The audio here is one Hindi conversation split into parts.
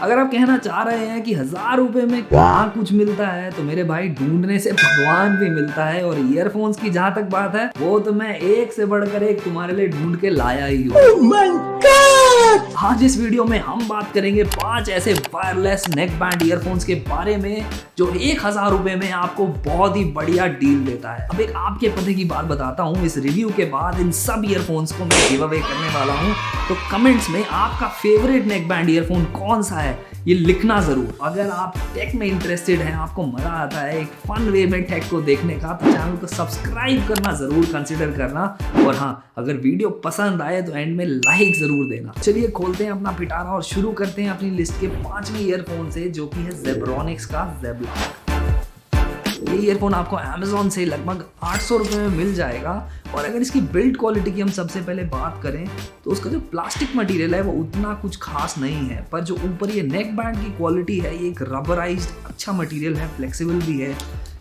अगर आप कहना चाह रहे हैं कि 1000 रुपए में कहाँ कुछ मिलता है, तो मेरे भाई ढूंढने से भगवान भी मिलता है। और ईयरफोन्स की जहां तक बात है, वो तो मैं एक से बढ़कर एक तुम्हारे लिए ढूंढ के लाया ही हूँ। आज इस वीडियो में हम बात करेंगे 5 ऐसे वायरलेस नेक बैंड ईयरफोन्स के बारे में जो 1000 रुपए में आपको बहुत ही बढ़िया डील देता है। अब एक आपके पते की बात बताता हूँ, इस रिव्यू के बाद इन सब ईयरफोन्स को मैं गिव अवे करने वाला हूँ। तो कमेंट्स में आपका फेवरेट नेक बैंड ईयरफोन कौन सा है ये लिखना जरूर। अगर आप टेक में इंटरेस्टेड हैं, आपको मजा आता है एक फन वे में टेक को देखने का, तो चैनल को सब्सक्राइब करना जरूर कंसिडर करना। और हाँ, अगर वीडियो पसंद आए तो एंड में लाइक जरूर देना। चलिए खोलते हैं अपना पिटारा और शुरू करते हैं अपनी लिस्ट के 5वें ईयरफोन से, जो कि है जेब्रॉनिक्स का जेब्लॉक। ये ईयरफोन आपको अमेजोन से लगभग 800 रुपये में मिल जाएगा। और अगर इसकी बिल्ड क्वालिटी की हम सबसे पहले बात करें, तो उसका जो प्लास्टिक मटेरियल है वो उतना कुछ खास नहीं है, पर जो ऊपर ये नेक बैंड की क्वालिटी है, ये एक रबराइज्ड अच्छा मटेरियल है, फ्लेक्सिबल भी है।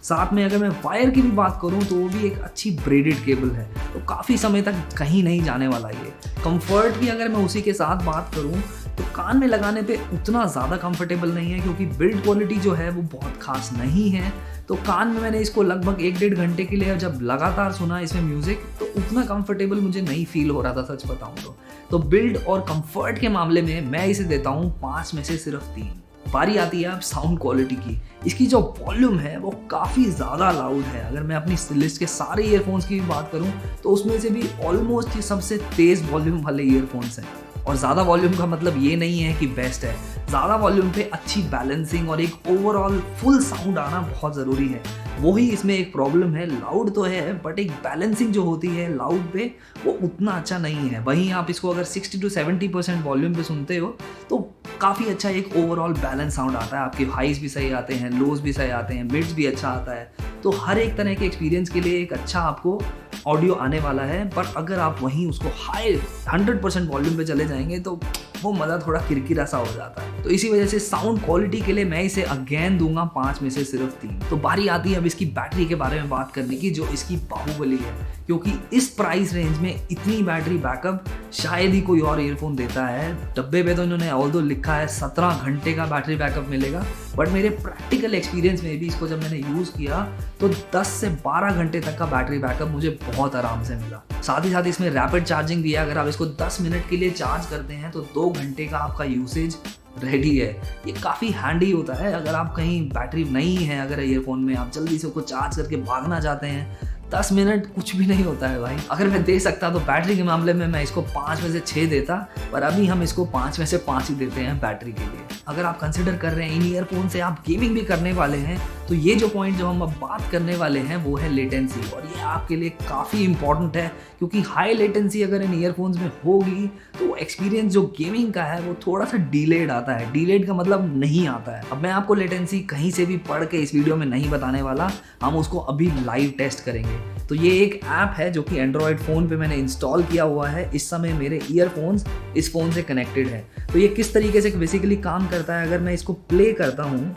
साथ में अगर मैं वायर की भी बात करूं तो वो भी एक अच्छी ब्रेडेड केबल है, तो काफ़ी समय तक कहीं नहीं जाने वाला ये। कंफर्ट की अगर मैं उसी के साथ बात करूं तो कान में लगाने पे उतना ज़्यादा कंफर्टेबल नहीं है, क्योंकि बिल्ड क्वालिटी जो है वो बहुत खास नहीं है। तो कान में मैंने इसको लगभग 1-1.5 घंटे के लिए जब लगातार सुना इसमें म्यूज़िक, तो उतना कंफर्टेबल मुझे नहीं फील हो रहा था, सच बताऊँ तो बिल्ड और कंफर्ट के मामले में मैं इसे देता हूँ 5 में से सिर्फ 3। बारी आती है अब साउंड क्वालिटी की। इसकी जो वॉल्यूम है वो काफ़ी ज़्यादा लाउड है। अगर मैं अपनी लिस्ट के सारे ईयरफोन्स की भी बात करूं तो उसमें से भी ऑलमोस्ट ये सबसे तेज़ वॉल्यूम वाले ईयरफोन्स हैं। और ज़्यादा वॉल्यूम का मतलब ये नहीं है कि बेस्ट है, ज़्यादा वॉल्यूम पे अच्छी बैलेंसिंग और एक ओवरऑल फुल साउंड आना बहुत ज़रूरी है। वही इसमें एक प्रॉब्लम है, लाउड तो है बट एक बैलेंसिंग जो होती है लाउड पे वो उतना अच्छा नहीं है। वहीं आप इसको अगर 60 to 70% वॉल्यूम पे सुनते हो तो काफ़ी अच्छा एक ओवरऑल बैलेंस साउंड आता है। आपके हाइज भी सही आते हैं, लोज भी सही आते हैं, मिड्स भी अच्छा आता है। तो हर एक तरह के एक्सपीरियंस के लिए एक अच्छा आपको ऑडियो आने वाला है। पर अगर आप वहीं उसको हाई 100% वॉल्यूम पे चले जाएंगे तो वो मज़ा थोड़ा किरकिरा सा हो जाता है। तो इसी वजह से साउंड क्वालिटी के लिए मैं इसे अगेन दूंगा 5 में से सिर्फ 3। तो बारी आती है अब इसकी बैटरी के बारे में बात करने की, जो इसकी बाहुबली है, क्योंकि इस प्राइस रेंज में इतनी बैटरी बैकअप शायद ही कोई और ईयरफोन देता है। डब्बे पे तो इन्होंने ऑल्दो लिखा है 17 घंटे का बैटरी बैकअप मिलेगा, बट मेरे प्रैक्टिकल एक्सपीरियंस में भी इसको जब मैंने यूज़ किया तो 10 से 12 घंटे तक का बैटरी बैकअप मुझे बहुत आराम से मिला। साथ ही साथ इसमें रैपिड चार्जिंग भी है। अगर आप इसको 10 मिनट के लिए चार्ज करते हैं तो 2 घंटे का आपका यूसेज रेडी है। ये काफ़ी हैंडी होता है अगर आप कहीं बैटरी नहीं है, अगर ईयरफोन में आप जल्दी से उसको चार्ज करके भागना चाहते हैं, 10 मिनट कुछ भी नहीं होता है भाई। अगर मैं दे सकता तो बैटरी के मामले में मैं इसको 5 में से 6 देता, पर अभी हम इसको 5 में से 5 ही देते हैं बैटरी के लिए। अगर आप कंसिडर कर रहे हैं इन ईयरफोन से आप गेमिंग भी करने वाले हैं, तो ये जो पॉइंट जो हम अब बात करने वाले हैं वो है लेटेंसी। और ये आपके लिए काफ़ी इंपॉर्टेंट है, क्योंकि हाई लेटेंसी अगर इन ईयरफोन्स में होगी तो एक्सपीरियंस जो गेमिंग का है वो थोड़ा सा डिलेड आता है। डिलेड का मतलब नहीं आता है। अब मैं आपको लेटेंसी कहीं से भी पढ़ के इस वीडियो में नहीं बताने वाला, हम उसको अभी लाइव टेस्ट करेंगे। तो ये एक ऐप है जो कि एंड्रॉयड फ़ोन पे मैंने इंस्टॉल किया हुआ है। इस समय मेरे ईयरफोन्स इस फ़ोन से कनेक्टेड है। तो ये किस तरीके से बेसिकली काम करता है, अगर मैं इसको प्ले करता हूँ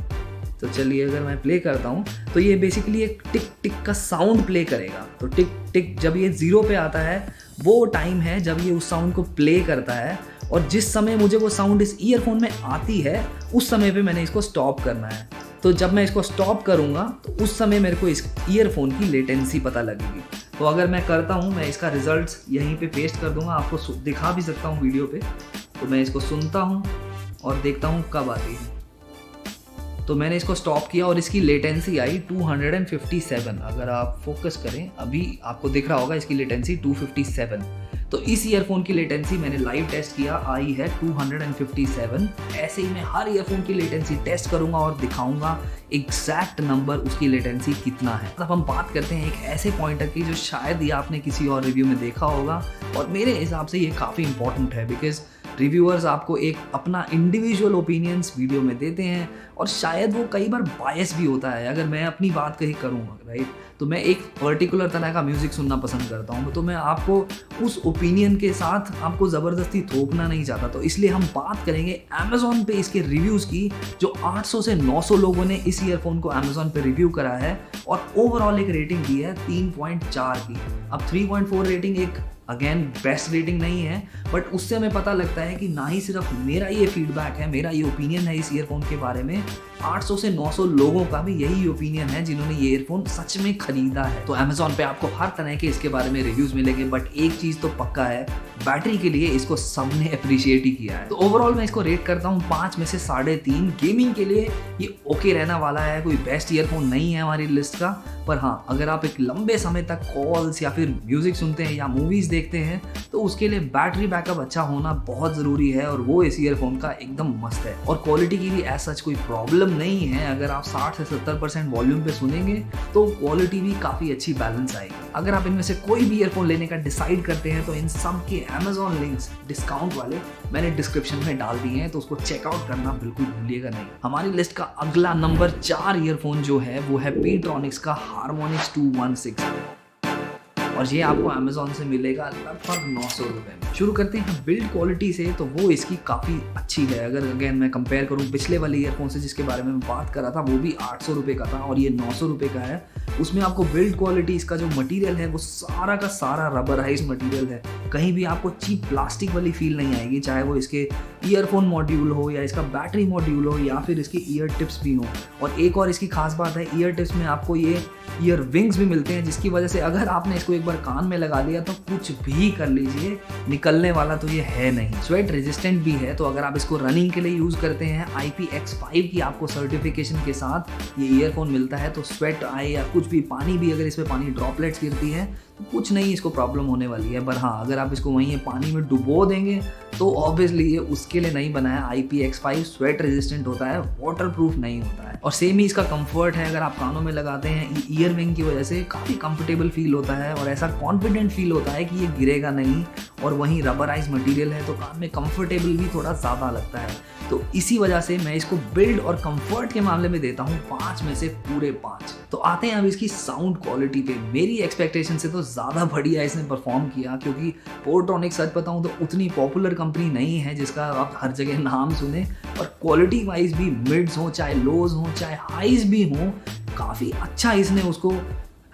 तो चलिए, अगर मैं प्ले करता हूँ तो ये बेसिकली एक टिक टिक का साउंड प्ले करेगा। तो टिक टिक जब ये 0 पे आता है वो टाइम है जब ये उस साउंड को प्ले करता है, और जिस समय मुझे वो साउंड इस ईयरफोन में आती है उस समय पे मैंने इसको स्टॉप करना है। तो जब मैं इसको स्टॉप करूँगा तो उस समय मेरे को इस ईयरफोन की लेटेंसी पता लगेगी। तो अगर मैं करता हूँ, मैं इसका रिजल्ट्स यहीं पे पेस्ट कर दूँगा, आपको दिखा भी सकता हूँ वीडियो पे। तो मैं इसको सुनता हूँ और देखता हूँ कब आती है। तो मैंने इसको स्टॉप किया और इसकी लेटेंसी आई 257। अगर आप फोकस करें, अभी आपको दिख रहा होगा इसकी लेटेंसी 257। तो इस ईयरफोन की लेटेंसी मैंने लाइव टेस्ट किया, आई है 257। ऐसे ही मैं हर ईयरफोन की लेटेंसी टेस्ट करूंगा और दिखाऊंगा एग्जैक्ट नंबर उसकी लेटेंसी कितना है। अब हम बात करते हैं एक ऐसे पॉइंटर की जो शायद ही आपने किसी और रिव्यू में देखा होगा, और मेरे हिसाब से ये काफ़ी इंपॉर्टेंट है, बिकॉज रिव्यूअर्स आपको एक अपना इंडिविजुअल ओपिनियंस वीडियो में देते हैं, और शायद वो कई बार बायस भी होता है। अगर मैं अपनी बात कहीं करूँगा राइट, तो मैं एक पर्टिकुलर तरह का म्यूज़िक सुनना पसंद करता हूँ, तो मैं आपको उस ओपिनियन के साथ आपको ज़बरदस्ती थोपना नहीं चाहता। तो इसलिए हम बात करेंगे अमेज़ॉन पे इसके रिव्यूज़ की, जो 800 से 900 लोगों ने इस ईयरफोन को अमेज़ॉन पे रिव्यू करा है, और ओवरऑल एक रेटिंग दी है 3.4 की। अब 3.4 रेटिंग एक अगेन बेस्ट रेटिंग नहीं है, बट उससे हमें पता लगता है कि ना ही सिर्फ मेरा ये फीडबैक है, मेरा ये ओपिनियन है इस ईयरफोन के बारे में, 800 से 900 लोगों का भी यही ओपिनियन है जिन्होंने ये ईयरफोन सच में खरीदा है। तो Amazon पे आपको हर तरह के इसके बारे में रिव्यूज मिलेंगे, बट एक चीज तो पक्का है, बैटरी के लिए इसको सबने अप्रिशिएट ही किया है। तो ओवरऑल मैं इसको रेट करता हूँ 5 में से 3.5। गेमिंग के लिए ये ओके रहना वाला है, कोई बेस्ट ईयरफोन नहीं है हमारी लिस्ट का, पर हाँ अगर आप एक लंबे समय तक कॉल्स या फिर म्यूजिक सुनते हैं या मूवीज देखते हैं तो उसके लिए बैटरी बैकअप अच्छा होना बहुत ज़रूरी है, और वो इस ईयरफोन का एकदम मस्त है। और क्वालिटी की भी एज सच कोई प्रॉब्लम नहीं है, अगर आप 60 से 70% वॉल्यूम पे सुनेंगे तो क्वालिटी भी काफ़ी अच्छी बैलेंस आएगी। अगर आप इनमें से कोई भी ईयरफोन लेने का डिसाइड करते हैं तो इन सब के Amazon लिंक्स डिस्काउंट वाले मैंने डिस्क्रिप्शन में डाल दिए हैं, तो उसको चेकआउट करना बिल्कुल भूलिएगा नहीं। हमारी लिस्ट का अगला नंबर 4 ईयरफोन जो है वो है Ptronics का Harmonix 216, और ये आपको Amazon से मिलेगा लगभग 900 रुपये में। शुरू करते हैं बिल्ड क्वालिटी से, तो वो इसकी काफ़ी अच्छी है। अगर अगेन मैं कंपेयर करूँ पिछले वाले ईयरफोन से जिसके बारे में मैं बात कर रहा था, वो भी 800 रुपये का था और ये 900 रुपये का है। उसमें आपको बिल्ड क्वालिटी, इसका जो मटेरियल है वो सारा का सारा रबराइज मटेरियल है, कहीं भी आपको चीप प्लास्टिक वाली फील नहीं आएगी, चाहे वो इसके ईयरफोन मॉड्यूल हो या इसका बैटरी मॉड्यूल हो या फिर इसके ईयर टिप्स भी हो। और एक और इसकी खास बात है, ईयर टिप्स में आपको ये ईयर विंग्स भी मिलते हैं, जिसकी वजह से अगर आपने इसको एक बार कान में लगा लिया तो कुछ भी कर लीजिए, निकलने वाला तो ये है नहीं। स्वेट रेजिस्टेंट भी है, तो अगर आप इसको रनिंग के लिए यूज़ करते हैं, IPX5 की आपको सर्टिफिकेशन के साथ ये ईयरफोन मिलता है, तो स्वेट आए या कुछ भी पानी भी, अगर इसमें पानी ड्रॉपलेट्स गिरती है तो कुछ नहीं इसको प्रॉब्लम होने वाली है। पर हाँ अगर आप इसको वहीं पानी में डुबो देंगे तो ऑब्वियसली ये उसके लिए नहीं बना है। IPX5 स्वेट रेजिस्टेंट होता है, वाटर प्रूफ नहीं होता है। और सेम ही इसका कंफर्ट है, अगर आप कानों में लगाते हैं ईयर विंग की वजह से काफ़ी कंफर्टेबल फील होता है और ऐसा कॉन्फिडेंट फील होता है कि ये गिरेगा नहीं, और वहीं रबराइज मटेरियल है तो कान में कंफर्टेबल भी थोड़ा ज़्यादा लगता है। तो इसी वजह से मैं इसको बिल्ड और कंफर्ट के मामले में देता हूँ 5 में से पूरे 5। तो आते हैं अब इसकी साउंड क्वालिटी पे। मेरी एक्सपेक्टेशन से तो ज़्यादा बढ़िया इसने परफॉर्म किया, क्योंकि Ptronics सच बताऊँ तो उतनी पॉपुलर कंपनी नहीं है जिसका आप हर जगह नाम सुने, और क्वालिटी वाइज भी मिड्स हो चाहे लोज हो चाहे हाइज भी हो, काफ़ी अच्छा इसने उसको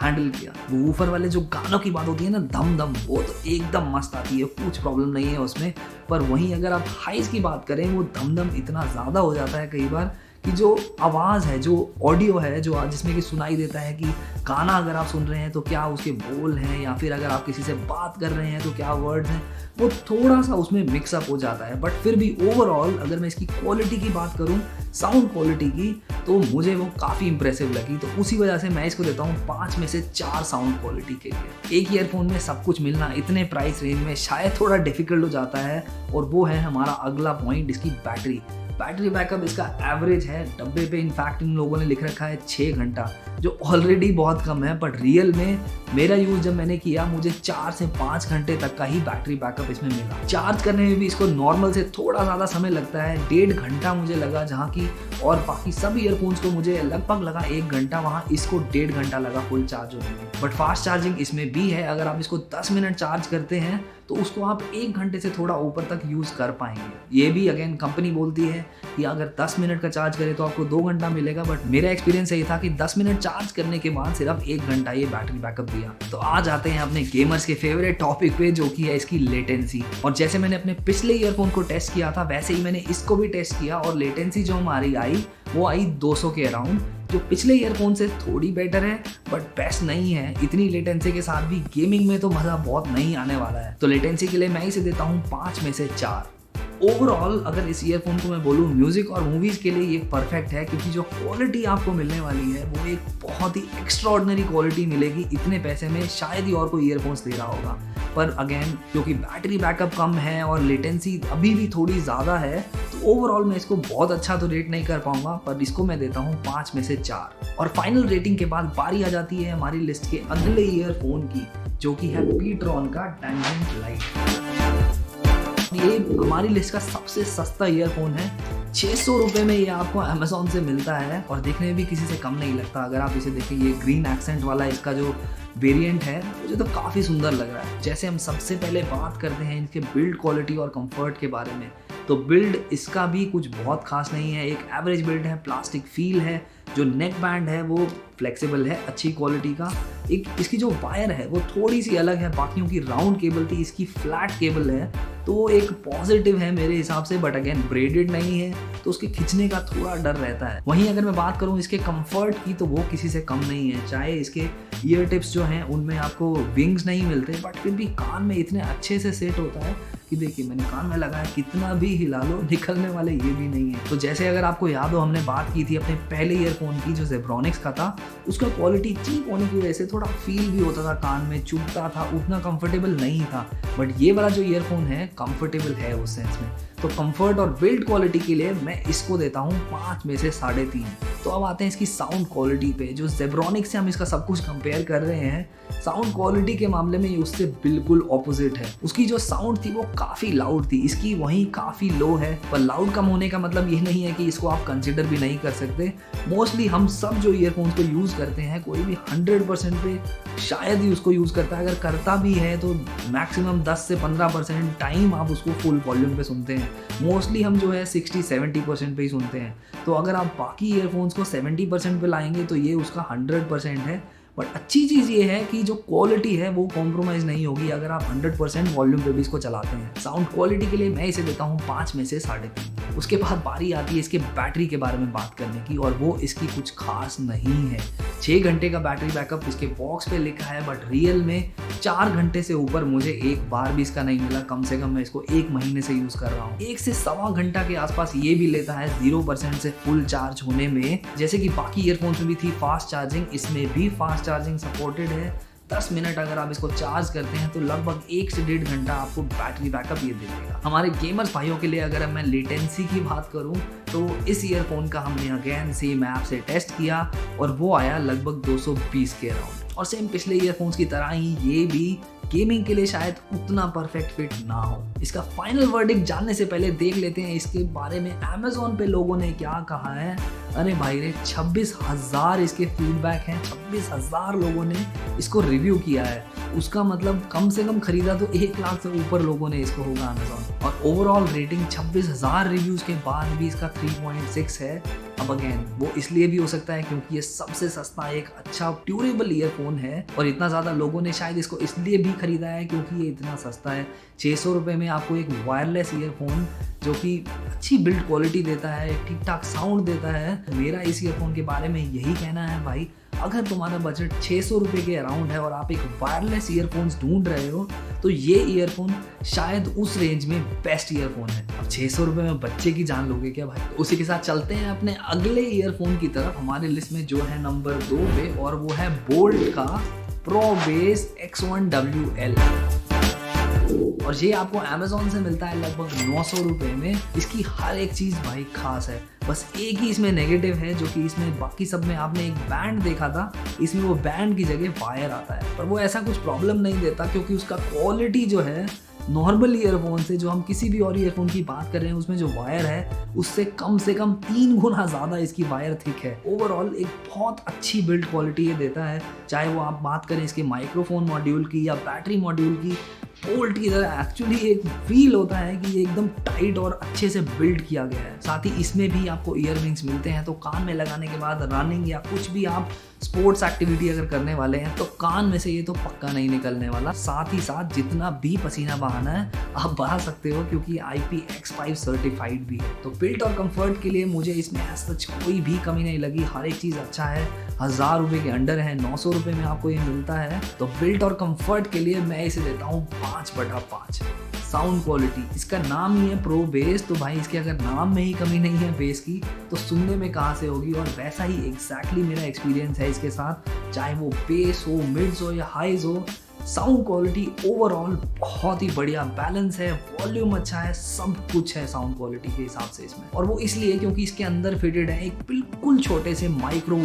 हैंडल किया। वूफर वाले जो गानों की बात होती है ना, धम धम, वो तो एकदम मस्त आती है, कुछ प्रॉब्लम नहीं है उसमें। पर वहीं अगर आप हाइज की बात करें, वो धम धम इतना ज़्यादा हो जाता है कई बार कि जो आवाज़ है, जो ऑडियो है, जो जिसमें कि सुनाई देता है कि गाना अगर आप सुन रहे हैं तो क्या उसके बोल हैं, या फिर अगर आप किसी से बात कर रहे हैं तो क्या वर्ड्स हैं, वो थोड़ा सा उसमें मिक्सअप हो जाता है। बट फिर भी ओवरऑल अगर मैं इसकी क्वालिटी की बात करूं, साउंड क्वालिटी की, तो मुझे वो काफ़ी इंप्रेसिव लगी। तो उसी वजह से मैं इसको देता हूँ 5 में से 4 साउंड क्वालिटी के लिए। एक ईयरफोन में सब कुछ मिलना इतने प्राइस रेंज में शायद थोड़ा डिफिकल्ट हो जाता है, और वो है हमारा अगला पॉइंट, इसकी बैटरी। बैटरी बैकअप इसका एवरेज है, डब्बे पे इनफैक्ट इन लोगों ने लिख रखा है 6 घंटा, जो ऑलरेडी बहुत कम है, बट रियल में मेरा यूज़ जब मैंने किया मुझे 4 से 5 घंटे तक का ही बैटरी बैकअप इसमें मिला। चार्ज करने में भी इसको नॉर्मल से थोड़ा ज़्यादा समय लगता है, 1.5 घंटा मुझे लगा, जहाँ की और बाकी सब ईयरफोन्स को मुझे लगभग लगा 1 घंटा, वहाँ इसको 1.5 घंटा लगा फुल चार्ज होने में। बट फास्ट चार्जिंग इसमें भी है, अगर आप इसको 10 मिनट चार्ज करते हैं तो उसको आप 1 घंटे से थोड़ा ऊपर तक यूज़ कर पाएंगे। ये भी अगेन कंपनी बोलती है कि अगर 10 मिनट का चार्ज करें तो आपको 2 घंटा मिलेगा, बट मेरा एक्सपीरियंस यही था कि 10 मिनट चार्ज करने के बाद सिर्फ 1 घंटा ये बैटरी बैकअप दिया। तो आज आते हैं अपने गेमर्स के फेवरेट टॉपिक पे, जो कि है इसकी लेटेंसी। और जैसे मैंने अपने पिछले ईयरफोन को टेस्ट किया था, वैसे ही मैंने इसको भी टेस्ट किया, और लेटेंसी जो हमारी आई वो आई 200 के अराउंड, जो पिछले ईयरफोन से थोड़ी बेटर है, बट बेस्ट नहीं है। इतनी लेटेंसी के साथ भी गेमिंग में तो मज़ा बहुत नहीं आने वाला है। तो लेटेंसी के लिए मैं इसे देता हूँ 5 में से 4। ओवरऑल अगर इस ईयरफोन को मैं बोलूँ म्यूजिक और मूवीज़ के लिए ये परफेक्ट है, क्योंकि जो क्वालिटी आपको मिलने वाली है वो एक बहुत ही एक्स्ट्राऑर्डिनरी क्वालिटी मिलेगी। इतने पैसे में शायद ही और कोई ईयरफोन्स दे रहा होगा। पर अगेन क्योंकि बैटरी बैकअप कम है और लेटेंसी अभी भी थोड़ी ज़्यादा है, तो ओवरऑल मैं इसको बहुत अच्छा तो रेट नहीं कर पाऊंगा, पर इसको मैं देता हूँ 5 में से 4। और फाइनल रेटिंग के बाद बारी आ जाती है हमारी लिस्ट के अगले ईयरफोन की, जो कि है Ptron का Tangent Lite। ये हमारी लिस्ट का सबसे सस्ता ईयरफोन है, 600 रुपये में ये आपको Amazon से मिलता है, और देखने में भी किसी से कम नहीं लगता। अगर आप इसे देखें, ये ग्रीन एक्सेंट वाला इसका जो वेरिएंट है मुझे तो काफ़ी सुंदर लग रहा है। जैसे हम सबसे पहले बात करते हैं इनके बिल्ड क्वालिटी और कंफर्ट के बारे में, तो बिल्ड इसका भी कुछ बहुत खास नहीं है, एक एवरेज बिल्ड है, प्लास्टिक फील है, जो नेक बैंड है वो फ्लेक्सिबल है, अच्छी क्वालिटी का। एक इसकी जो वायर है वो थोड़ी सी अलग है, बाकियों की राउंड केबल थी, इसकी फ्लैट केबल है, तो एक पॉजिटिव है मेरे हिसाब से, बट अगेन ब्रेडेड नहीं है तो उसके खिंचने का थोड़ा डर रहता है। वहीं अगर मैं बात करूं इसके कंफर्ट की तो वो किसी से कम नहीं है, चाहे इसके ईयर टिप्स जो हैं उनमें आपको विंग्स नहीं मिलते, बट फिर भी कान में इतने अच्छे से सेट होता है कि देखिए मैंने कान में लगाया, कितना भी हिला लो निकलने वाले ये भी नहीं है। तो जैसे अगर आपको याद हो हमने बात की थी अपने पहले ईयरफोन की जो जेब्रॉनिक्स का था, उसका क्वालिटी चीप होने की वजह से थोड़ा फील भी होता था, कान में चुभता था, उतना कंफर्टेबल नहीं था, बट ये वाला जो ईयरफोन है कंफर्टेबल है उस सेंस में। तो कंफर्ट और बिल्ड क्वालिटी के लिए मैं इसको देता हूँ 5 में से 3.5। तो अब आते हैं इसकी साउंड क्वालिटी पे, जो जेब्रॉनिक्स से हम इसका सब कुछ कंपेयर कर रहे हैं, साउंड क्वालिटी के मामले में ये उससे बिल्कुल ऑपोजिट है। उसकी जो साउंड थी वो काफ़ी लाउड थी, इसकी वहीं काफ़ी लो है, पर लाउड कम होने का मतलब ये नहीं है कि इसको आप कंसिडर भी नहीं कर सकते। मोस्टली हम सब जो ईयरफोन्स को यूज़ करते हैं, कोई भी 100% पे शायद ही उसको यूज़ करता है, अगर करता भी है तो मैक्सिमम 10 से 15% टाइम आप उसको फुल वॉल्यूम पे सुनते हैं। मोस्टली हम जो है 60-70% पे ही सुनते हैं। तो अगर आप बाकी ईयरफोन्स को 70% पे लाएंगे तो ये उसका 100% है। बट अच्छी चीज़ ये है कि जो क्वालिटी है वो कॉम्प्रोमाइज़ नहीं होगी अगर आप 100% वॉल्यूम पे भी इसको चलाते हैं। साउंड क्वालिटी के लिए मैं इसे देता हूँ 5 में से 3.5। उसके बाद बारी आती है इसके बैटरी के बारे में बात करने की, और वो इसकी कुछ खास नहीं है। 6 घंटे का बैटरी बैकअप इसके बॉक्स पे लिखा है, बट रियल में 4 घंटे से ऊपर मुझे एक बार भी इसका नहीं मिला। कम से कम मैं इसको 1 महीने से यूज़ कर रहा हूँ। 1 से सवा घंटा के आसपास ये भी लेता है 0% से फुल चार्ज होने में। जैसे कि बाकी ईयरफोन्स में भी थी फास्ट चार्जिंग, इसमें भी फास्ट चार्जिंग सपोर्टेड है। 10 मिनट अगर आप इसको चार्ज करते हैं तो लगभग 1 से 1.5 घंटा आपको बैटरी बैकअप ये दे देगा। हमारे गेमर्स भाइयों के लिए अगर मैं लेटेंसी की बात करूं तो इस ईयरफोन का हमने अगेन सेम ऐप से टेस्ट किया और वो आया लगभग 220 के अराउंड। और सेम पिछले ईयरफोन्स की तरह ही ये भी गेमिंग के लिए शायद उतना परफेक्ट फिट ना हो। इसका फाइनल वर्डिक्ट जानने से पहले देख लेते हैं इसके बारे में अमेज़ॉन पे लोगों ने क्या कहा है। अरे भाई रे, 26,000 इसके फीडबैक हैं, 26,000 लोगों ने इसको रिव्यू किया है। उसका मतलब कम से कम खरीदा तो 1 लाख से ऊपर लोगों ने इसको होगा अमेज़ॉन। और ओवरऑल रेटिंग 26,000 रिव्यूज़ के बाद भी इसका 3.6 है। अब अगेन वो इसलिए भी हो सकता है क्योंकि ये सबसे सस्ता एक अच्छा ड्यूरेबल ईयरफोन है, और इतना ज़्यादा लोगों ने शायद इसको इसलिए भी खरीदा है क्योंकि ये इतना सस्ता है। 600 रुपये में आपको एक वायरलेस ईयरफोन जो कि अच्छी बिल्ड क्वालिटी देता है, ठीक ठाक साउंड देता है। मेरा इस ईयरफोन के बारे में यही कहना है भाई, अगर तुम्हारा बजट 600 रुपये के अराउंड है और आप एक वायरलेस ईयरफोन्स ढूंढ रहे हो तो ये ईयरफोन शायद उस रेंज में बेस्ट ईयरफोन है। अब 600 रुपये में बच्चे की जान लोगे क्या भाई? तो उसी के साथ चलते हैं अपने अगले ईयरफोन की तरफ। हमारे लिस्ट में जो है नंबर 2 पे, और वो है बोल्ट का प्रो बेस X1WL। और ये आपको अमेज़ॉन से मिलता है लगभग 900 रुपये में। इसकी हर एक चीज़ भाई खास है, बस एक ही इसमें नेगेटिव है जो कि इसमें बाकी सब में आपने एक बैंड देखा था, इसमें वो बैंड की जगह वायर आता है। पर वो ऐसा कुछ प्रॉब्लम नहीं देता क्योंकि उसका क्वालिटी जो है नॉर्मल ईयरफोन से, जो हम किसी भी और ईयरफोन की बात कर रहे हैं उसमें जो वायर है उससे कम से कम 3 गुना ज़्यादा इसकी वायर थिक है। ओवरऑल एक बहुत अच्छी बिल्ड क्वालिटी ये देता है, चाहे वो आप बात करें इसके माइक्रोफोन मॉड्यूल की या बैटरी मॉड्यूल की। बोल्ट की तरह एक्चुअली एक फील होता है कि ये एकदम टाइट और अच्छे से बिल्ड किया गया है। साथ ही इसमें भी आपको ईयर विंग्स मिलते हैं, तो कान में लगाने के बाद रनिंग या कुछ भी आप स्पोर्ट्स एक्टिविटी अगर करने वाले हैं तो कान में से ये तो पक्का नहीं निकलने वाला। साथ ही साथ जितना भी पसीना बहाना है आप बहा सकते हो क्योंकि IPX5 सर्टिफाइड भी है। तो बिल्ड और कंफर्ट के लिए मुझे इसमें सच कोई भी कमी नहीं लगी, हर एक चीज़ अच्छा है। 1000 रुपये के अंडर है, 900 रुपये में आपको ये मिलता है। तो बिल्ड और कंफर्ट के लिए मैं इसे देता हूँ 5/5। साउंड क्वालिटी, इसका नाम ही है प्रो बेस, तो भाई इसके अगर नाम में ही कमी नहीं है बेस की तो सुनने में कहाँ से होगी। और वैसा ही एग्जैक्टली मेरा एक्सपीरियंस है इसके साथ, चाहे वो बेस हो, मिड्स हो या हाइज हो। साउंड क्वालिटी ओवरऑल बहुत ही बढ़िया, बैलेंस है, वॉल्यूम अच्छा है, सब कुछ है साउंड क्वालिटी के हिसाब से इसमें। और वो इसलिए क्योंकि इसके अंदर फिटेड है एक बिल्कुल छोटे से माइक्रो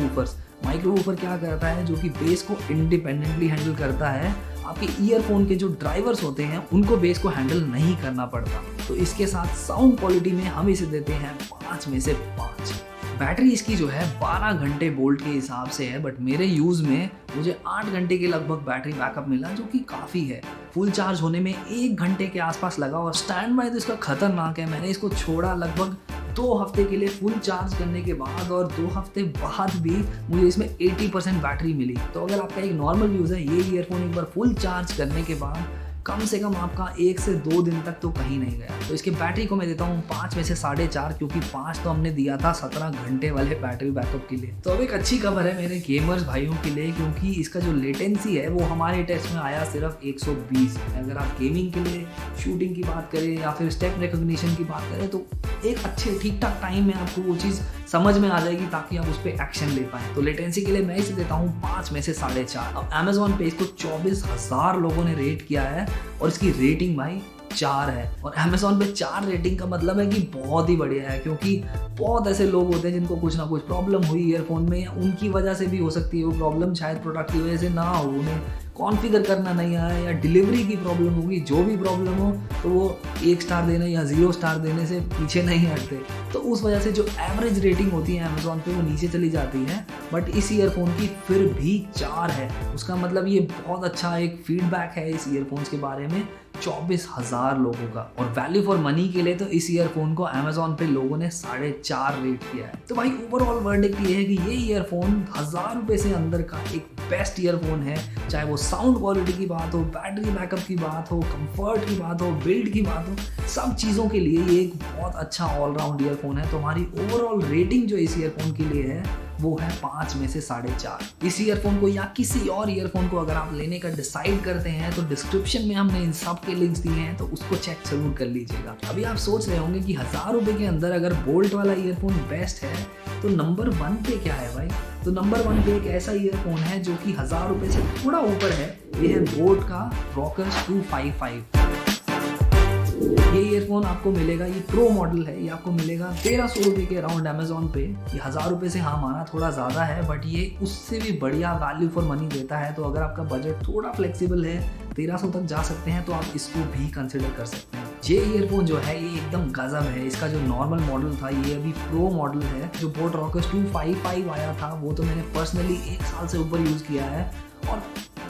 वूफर क्या करता है, जो कि बेस को इंडिपेंडेंटली हैंडल करता है। आपके ईयरफोन के जो ड्राइवर्स होते हैं उनको बेस को हैंडल नहीं करना पड़ता। तो इसके साथ साउंड क्वालिटी में हम इसे देते हैं 5 में से 5। बैटरी इसकी जो है 12 घंटे बोल्ट के हिसाब से है, बट मेरे यूज़ में मुझे 8 घंटे के लगभग बैटरी बैकअप मिला, जो कि काफ़ी है। फुल चार्ज होने में 1 घंटे के आसपास लगा और स्टैंड बाय तो इसका खतरनाक है। मैंने इसको छोड़ा लगभग 2 हफ्ते के लिए फुल चार्ज करने के बाद, और 2 हफ्ते बाद भी मुझे इसमें 80% बैटरी मिली। तो अगर आपका एक नॉर्मल यूज़ है, ये ईयरफोन एक बार फुल चार्ज करने के बाद कम से कम आपका 1 से 2 दिन तक तो कहीं नहीं गया। तो इसके बैटरी को मैं देता हूँ 5 में से 4.5, क्योंकि 5 तो हमने दिया था 17 घंटे वाले बैटरी बैकअप के लिए। तो अब एक अच्छी खबर है मेरे गेमर्स भाइयों के लिए, क्योंकि इसका जो लेटेंसी है वो हमारे टेस्ट में आया सिर्फ 120। अगर आप गेमिंग के लिए शूटिंग की बात करें या फिर स्टेप रिकॉग्निशन की बात करें, तो एक अच्छे ठीक ठाक टाइम में आपको वो चीज़ समझ में आ जाएगी, ताकि आप उस पर एक्शन ले पाएँ। तो लेटेंसी के लिए मैं इसे देता हूँ 5 में से 4.5। अब अमेजोन पे इसको 24,000 लोगों ने रेट किया है और इसकी रेटिंग भाई 4 है। और अमेजोन पे 4 रेटिंग का मतलब है कि बहुत ही बढ़िया है, क्योंकि बहुत ऐसे लोग होते हैं जिनको कुछ ना कुछ प्रॉब्लम हुई ईयरफोन में, या उनकी वजह से भी हो सकती है वो प्रॉब्लम, शायद प्रोडक्ट की वजह से ना हो, उन्हें कॉन्फ़िगर करना नहीं आया या डिलीवरी की प्रॉब्लम होगी। जो भी प्रॉब्लम हो तो वो 1 स्टार देने या 0 स्टार देने से पीछे नहीं हटते। तो उस वजह से जो एवरेज रेटिंग होती है अमेजोन पे वो नीचे चली जाती है, बट इस ईयरफोन की फिर भी 4 है। उसका मतलब ये बहुत अच्छा एक फीडबैक है इस ईयरफोन्स के बारे में 24,000 लोगों का। और वैल्यू फॉर मनी के लिए तो इस ईयरफोन को अमेजोन पे लोगों ने 4.5 रेट किया है। तो भाई ओवरऑल वर्डिक्ट ये है कि ये ईयरफोन 1000 रुपये से अंदर का एक बेस्ट ईयरफोन है। चाहे वो साउंड क्वालिटी की बात हो, बैटरी बैकअप की बात हो, कंफर्ट की बात हो, बिल्ड की बात हो, सब चीज़ों के लिए ये एक बहुत अच्छा ऑलराउंड ईयरफोन है। तो हमारी ओवरऑल रेटिंग जो इस ईयरफोन के लिए है वो है 5 में से 4.5। इस ईयरफोन को या किसी और ईयरफोन को अगर आप लेने का डिसाइड करते हैं तो डिस्क्रिप्शन में हमने इन सब के लिंक्स दिए हैं, तो उसको चेक जरूर कर लीजिएगा। अभी आप सोच रहे होंगे कि 1000 रुपये के अंदर अगर बोल्ट वाला ईयरफोन बेस्ट है तो नंबर 1 पे क्या है भाई? तो नंबर 1 पे एक ऐसा ईयरफोन है जो कि 1000 रुपये से थोड़ा ऊपर है। ये है बोट का रॉकर्स 255। ये ईयरफोन आपको मिलेगा, ये प्रो मॉडल है, ये आपको मिलेगा 1300 रुपये के अराउंड अमेजोन पे। ये 1000 रुपये से हाँ माना थोड़ा ज़्यादा है, बट ये उससे भी बढ़िया वैल्यू फॉर मनी देता है। तो अगर आपका बजट थोड़ा फ्लेक्सिबल है, 1300 तक जा सकते हैं, तो आप इसको भी कंसिडर कर सकते हैं। ये ईयरफोन जो है ये एकदम गजब है। इसका जो नॉर्मल मॉडल था ये अभी प्रो मॉडल है। जो बोट रॉकर्स 255 आया था वो तो मैंने पर्सनली 1 साल से ऊपर यूज़ किया है, और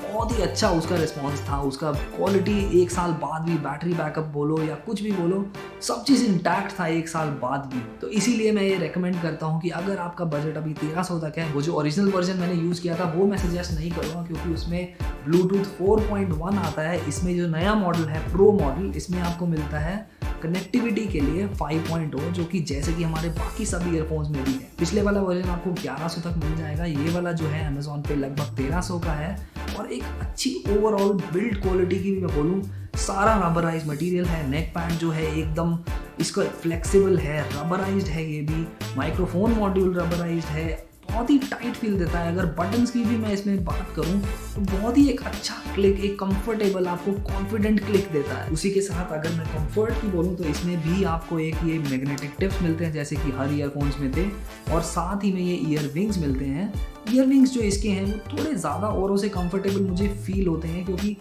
बहुत ही अच्छा उसका रिस्पॉन्स था। उसका क्वालिटी 1 साल बाद भी, बैटरी बैकअप बोलो या कुछ भी बोलो, सब चीज़ इंटैक्ट था 1 साल बाद भी। तो इसीलिए मैं ये रेकमेंड करता हूँ कि अगर आपका बजट अभी 1300 तक है, वो जो ओरिजिनल वर्जन मैंने यूज़ किया था वो मैं सजेस्ट नहीं करूँगा, क्योंकि उसमें ब्लूटूथ 4.1 आता है। इसमें जो नया मॉडल है प्रो मॉडल, इसमें आपको मिलता है कनेक्टिविटी के लिए 5.0, जो कि जैसे कि हमारे बाकी सभी ईयरफोन्स में भी है। पिछले वाला वर्जन आपको 1100 तक मिल जाएगा, ये वाला जो है अमेजोन पे लगभग 1300 का है। और एक अच्छी ओवरऑल बिल्ड क्वालिटी की भी मैं बोलूँ, सारा रबराइज मटेरियल है। नेक पैड जो है एकदम इसका फ्लेक्सिबल है, रबराइज्ड है। ये भी माइक्रोफोन मॉड्यूल रबराइज्ड है, बहुत ही टाइट फील देता है। अगर बटन्स की भी मैं इसमें बात करूं तो बहुत ही एक अच्छा क्लिक, एक कंफर्टेबल, आपको कॉन्फिडेंट क्लिक देता है। उसी के साथ अगर मैं कंफर्ट की बोलूं तो इसमें भी आपको एक ये मैग्नेटिक टिप्स मिलते हैं, जैसे कि हर ईयरफोन्स में थे, और साथ ही में ये ईयर विंग्स मिलते हैं। ईयर विंग्स जो इसके हैं वो थोड़े ज़्यादा औरों से कंफर्टेबल मुझे फील होते हैं, क्योंकि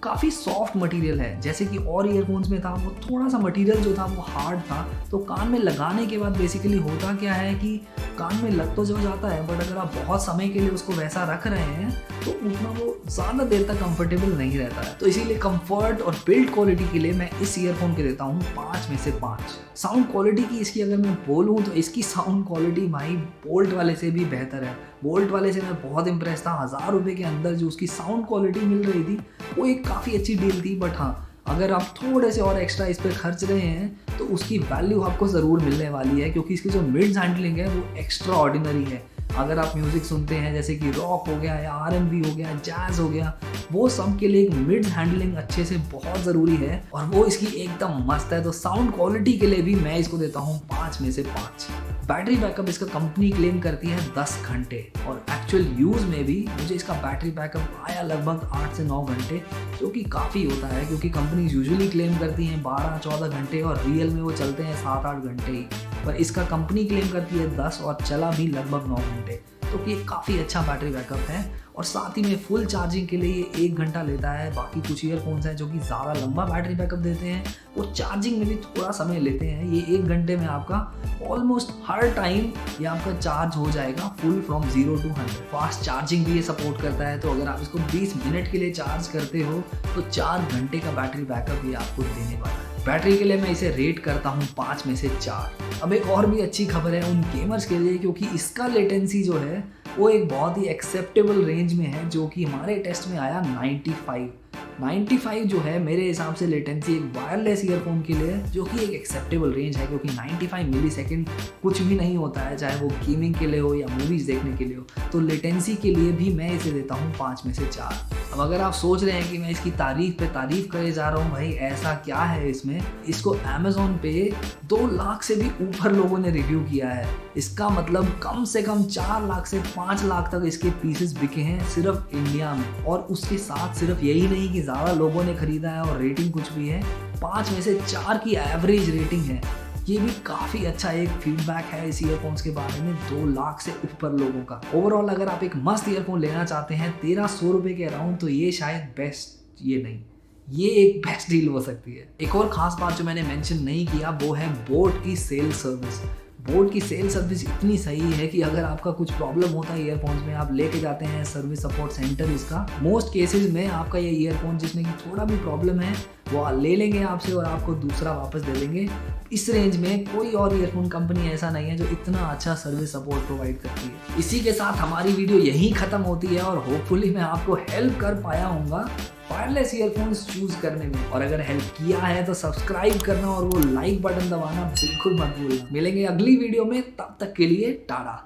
काफ़ी सॉफ्ट मटेरियल है। जैसे कि और ईयरफोन्स में था वो थोड़ा सा मटेरियल जो था वो हार्ड था। तो कान में लगाने के बाद बेसिकली होता क्या है कि कान में लग तो जो जाता है, बट अगर आप बहुत समय के लिए उसको वैसा रख रहे हैं तो उतना वो ज़्यादा देर तक कंफर्टेबल नहीं रहता है। तो इसीलिए कंफर्ट और बिल्ड क्वालिटी के लिए मैं इस ईयरफोन के देता हूँ 5 में से 5। साउंड क्वालिटी की इसकी अगर मैं बोलूँ तो इसकी साउंड क्वालिटी भाई बोल्ट वाले से भी बेहतर है। बोल्ट वाले से मैं बहुत इंप्रेस था। 1000 रुपये के अंदर जो उसकी साउंड क्वालिटी मिल रही थी वो एक काफ़ी अच्छी डील थी। बट हाँ, अगर आप थोड़े से और एक्स्ट्रा इस पर खर्च रहे हैं तो उसकी वैल्यू आपको ज़रूर मिलने वाली है, क्योंकि इसकी जो मिड्स हैंडलिंग है वो एक्स्ट्रा ऑर्डिनरी है। अगर आप म्यूज़िक सुनते हैं जैसे कि रॉक हो गया या R&B हो गया, जैज़ हो गया, वो सब के लिए एक मिड हैंडलिंग अच्छे से बहुत ज़रूरी है, और वो इसकी एकदम मस्त है। तो साउंड क्वालिटी के लिए भी मैं इसको देता हूँ 5 में से 5। बैटरी बैकअप इसका कंपनी क्लेम करती है 10 घंटे, और एक्चुअल यूज़ में भी मुझे इसका बैटरी बैकअप आया लगभग 8 से 9 घंटे, जो कि काफ़ी होता है, क्योंकि कंपनी यूजुअली क्लेम करती हैं 12-14 घंटे और रियल में वो चलते हैं 7-8 घंटे ही। पर इसका कंपनी क्लेम करती है 10 और चला भी लगभग 9 घंटे, तो कि काफ़ी अच्छा बैटरी बैकअप है। और साथ ही में फुल चार्जिंग के लिए ये 1 घंटा लेता है। बाकी कुछ ईयरफोन्स हैं जो कि ज़्यादा लंबा बैटरी बैकअप देते हैं, वो चार्जिंग में भी थोड़ा समय लेते हैं। ये 1 घंटे में आपका ऑलमोस्ट हर टाइम ये आपका चार्ज हो जाएगा full from 0 to 100। Fast charging भी ये सपोर्ट करता है, तो अगर आप इसको 20 मिनट के लिए चार्ज करते हो तो 4 घंटे का बैटरी बैकअप ये आपको देने वाला है। बैटरी के लिए मैं इसे रेट करता हूँ 5 में से 4। अब एक और भी अच्छी खबर है उन गेमर्स के लिए, क्योंकि इसका लेटेंसी जो है वो एक बहुत ही एक्सेप्टेबल रेंज में है, जो कि हमारे टेस्ट में आया 95 जो है मेरे हिसाब से लेटेंसी एक वायरलेस ईयरफोन के लिए जो कि एक एक्सेप्टेबल रेंज है, क्योंकि 95 मिली सेकेंड कुछ भी नहीं होता है, चाहे वो गेमिंग के लिए हो या मूवीज़ देखने के लिए हो। तो लेटेंसी के लिए भी मैं इसे देता हूँ 5 में से 4। अब अगर आप सोच रहे हैं कि मैं इसकी तारीफ पे तारीफ करे जा रहा हूँ, भाई ऐसा क्या है इसमें, इसको अमेज़ॉन पे 2 लाख से भी ऊपर लोगों ने रिव्यू किया है। इसका मतलब कम से कम 4 लाख से 5 लाख तक इसके पीसेस बिके हैं सिर्फ इंडिया में। और उसके साथ सिर्फ यही नहीं कि ज़्यादा लोगों ने खरीदा है और रेटिंग कुछ भी है, 5 में से 4 की एवरेज रेटिंग है। ये भी काफ़ी अच्छा एक फीडबैक है इस ईयरफोन्स के बारे में 2 लाख से ऊपर लोगों का। ओवरऑल अगर आप एक मस्त ईयरफोन लेना चाहते हैं 1300 रुपये के अराउंड, तो ये शायद बेस्ट, ये नहीं, ये एक बेस्ट डील हो सकती है। एक और ख़ास बात जो मैंने मेंशन नहीं किया वो है बोट की सेल सर्विस। बोट की सेल सर्विस इतनी सही है कि अगर आपका कुछ प्रॉब्लम होता है ईयरफोन्स में, आप लेके जाते हैं सर्विस सपोर्ट सेंटर इसका, मोस्ट केसेस में आपका ये ईयरफोन जिसमें कि थोड़ा भी प्रॉब्लम है वो ले लेंगे आपसे और आपको दूसरा वापस दे देंगे। इस रेंज में कोई और ईयरफोन कंपनी ऐसा नहीं है जो इतना अच्छा सर्विस सपोर्ट प्रोवाइड करती है। इसी के साथ हमारी वीडियो यहीं ख़त्म होती है और होपफुली मैं आपको हेल्प कर पाया हूँगा वायरलेस ईयरफोन्स चूज करने में। और अगर हेल्प किया है तो सब्सक्राइब करना और वो लाइक बटन दबाना बिल्कुल मत भूलना। मिलेंगे अगली वीडियो में, तब तक के लिए टाटा।